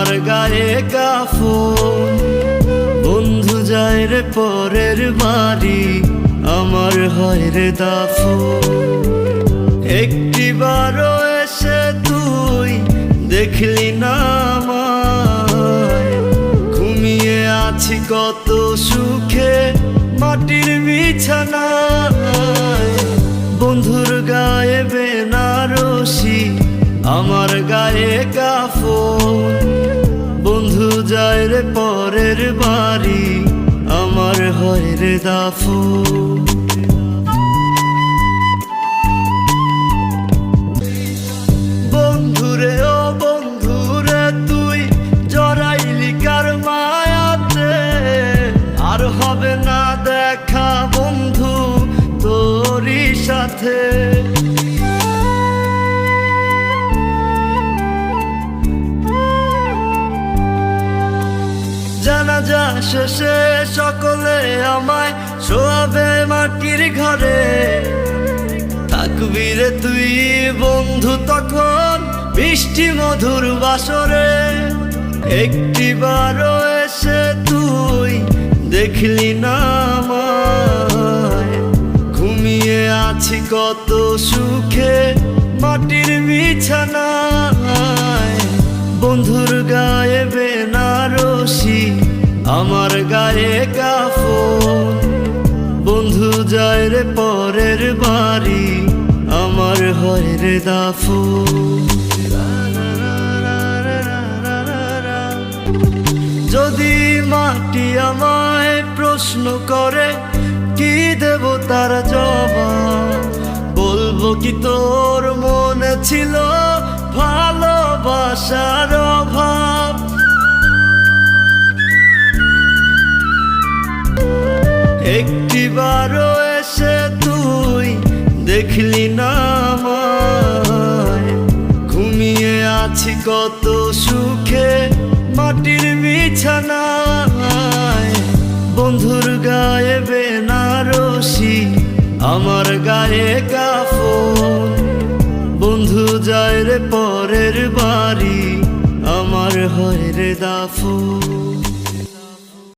আমার গায়ে কাফন। বন্ধু যায় রে পরের বাড়ি, আমার হয় রে দাফন। একটিবারও এসে তুই দেখলি না আমায়, ঘুমিয়ে আছি কত সুখে মাটির বিছানায়। বন্ধুর গায়ে বেনারসি, আমার গায়ে কাফন। বন্ধু যায় রে পরের বাড়ি, আমার হয় রে দাফন। বন্ধুরে ও বন্ধুরে তুই জড়াইলি কার মায়াতে, আর হবে না দেখা বন্ধু তোরই সাথে। জানাজা শেষে সকলে আমায় শোয়াবে মাটির ঘরে, থাকবি রে তুই বন্ধু তখন বৃষ্টি মধুর বাসরে। একটিবারও এসে তুই দেখলি না আমায়, ঘুমিয়ে আছি কত সুখে মাটির বিছানায়। বন্ধুর গায়ে বেনারসি, আমার গায়ে কাফন। বন্ধু যায় রে পরের বাড়ি, আমার হয় রে দাফন। যদি মাটি আমায় প্রশ্ন করে কি দেব তার জবাব, বলবো কি তোর মনে ছিল ভালোবাসার অভাব। একটিবারও এসে তুই দেখলি না আমায়, ঘুমিয়ে আছি কত সুখে মাটির বিছানায়। বন্ধুর গায়ে বেনারসি, আমার গায়ে কাফন। বন্ধু যায় রে পরের বাড়ি, আমার হয় রে দাফন।